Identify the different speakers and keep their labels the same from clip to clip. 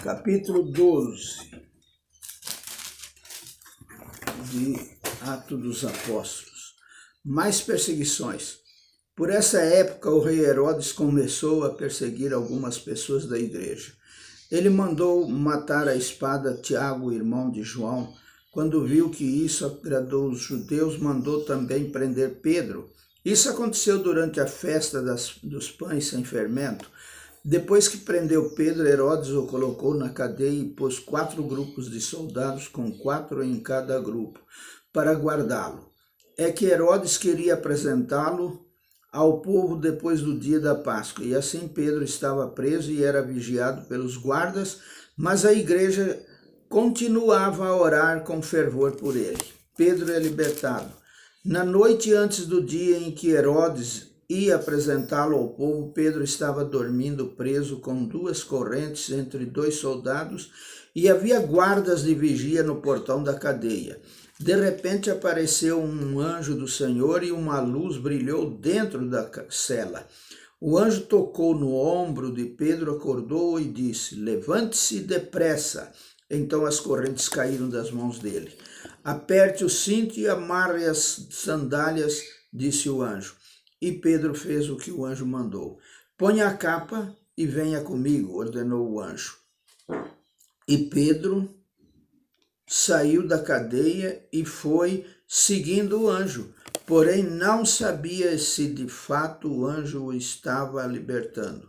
Speaker 1: Capítulo 12 de Atos dos Apóstolos. Mais perseguições. Por essa época, o rei Herodes começou a perseguir algumas pessoas da igreja. Ele mandou matar à espada Tiago, irmão de João. Quando viu que isso agradou os judeus, mandou também prender Pedro. Isso aconteceu durante a festa dos pães sem fermento. Depois que prendeu Pedro, Herodes o colocou na cadeia e pôs 4 grupos de soldados, com 4 em cada grupo, para guardá-lo. É que Herodes queria apresentá-lo ao povo depois do dia da Páscoa, e assim Pedro estava preso e era vigiado pelos guardas, mas a igreja continuava a orar com fervor por ele. Pedro é libertado. Na noite antes do dia em que Herodes ia apresentá-lo ao povo, Pedro estava dormindo preso com 2 correntes entre 2 soldados e havia guardas de vigia no portão da cadeia. De repente apareceu um anjo do Senhor e uma luz brilhou dentro da cela. O anjo tocou no ombro de Pedro, acordou e disse: "Levante-se depressa." Então as correntes caíram das mãos dele. "Aperte o cinto e amarre as sandálias", disse o anjo. E Pedro fez o que o anjo mandou. "Ponha a capa e venha comigo", ordenou o anjo. E Pedro saiu da cadeia e foi seguindo o anjo. Porém, não sabia se de fato o anjo o estava libertando.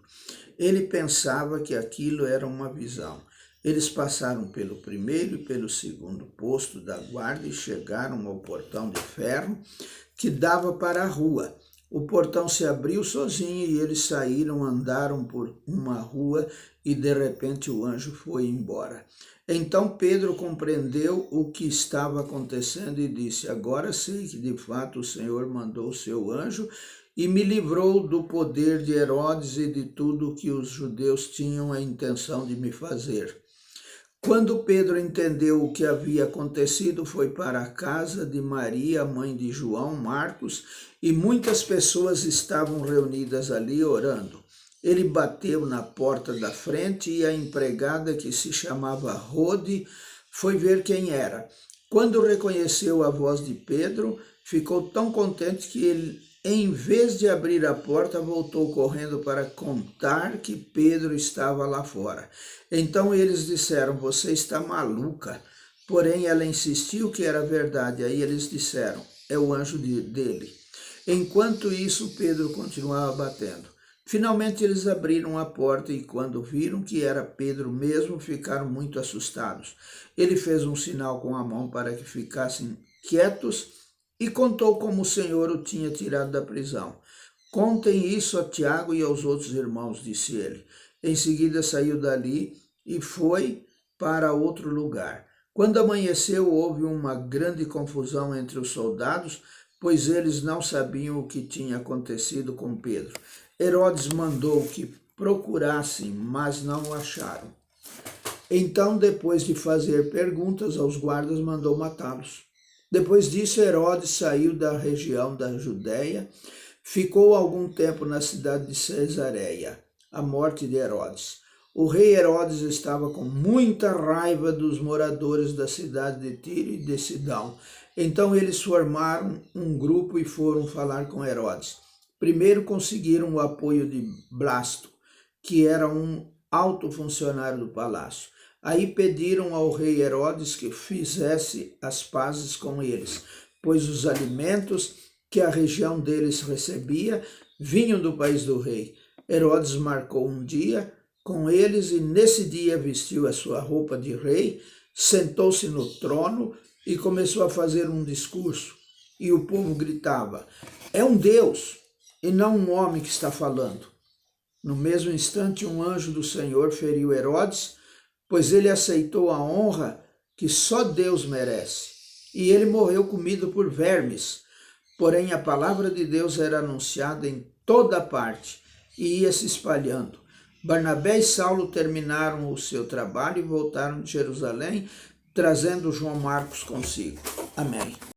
Speaker 1: Ele pensava que aquilo era uma visão. Eles passaram pelo primeiro e pelo segundo posto da guarda e chegaram ao portão de ferro que dava para a rua. O portão se abriu sozinho e eles saíram, andaram por uma rua e de repente o anjo foi embora. Então Pedro compreendeu o que estava acontecendo e disse: "Agora sei que de fato o Senhor mandou o seu anjo e me livrou do poder de Herodes e de tudo o que os judeus tinham a intenção de me fazer." Quando Pedro entendeu o que havia acontecido, foi para a casa de Maria, mãe de João Marcos, e muitas pessoas estavam reunidas ali orando. Ele bateu na porta da frente e a empregada, que se chamava Rode, foi ver quem era. Quando reconheceu a voz de Pedro, ficou tão contente que ele, em vez de abrir a porta, voltou correndo para contar que Pedro estava lá fora. Então eles disseram: "Você está maluca." Porém ela insistiu que era verdade. Aí eles disseram: "É o anjo dele." Enquanto isso, Pedro continuava batendo. Finalmente eles abriram a porta e quando viram que era Pedro mesmo, ficaram muito assustados. Ele fez um sinal com a mão para que ficassem quietos e contou como o Senhor o tinha tirado da prisão. "Contem isso a Tiago e aos outros irmãos", disse ele. Em seguida saiu dali e foi para outro lugar. Quando amanheceu, houve uma grande confusão entre os soldados, pois eles não sabiam o que tinha acontecido com Pedro. Herodes mandou que procurassem, mas não o acharam. Então, depois de fazer perguntas aos guardas, mandou matá-los. Depois disso, Herodes saiu da região da Judéia, ficou algum tempo na cidade de Cesareia. A morte de Herodes. O rei Herodes estava com muita raiva dos moradores da cidade de Tiro e de Sidão. Então eles formaram um grupo e foram falar com Herodes. Primeiro conseguiram o apoio de Blasto, que era um alto funcionário do palácio. Aí pediram ao rei Herodes que fizesse as pazes com eles, pois os alimentos que a região deles recebia vinham do país do rei. Herodes marcou um dia com eles e nesse dia vestiu a sua roupa de rei, sentou-se no trono e começou a fazer um discurso. E o povo gritava: "É um Deus e não um homem que está falando." No mesmo instante, um anjo do Senhor feriu Herodes, pois ele aceitou a honra que só Deus merece. E ele morreu comido por vermes. Porém, a palavra de Deus era anunciada em toda parte e ia se espalhando. Barnabé e Saulo terminaram o seu trabalho e voltaram de Jerusalém, trazendo João Marcos consigo. Amém.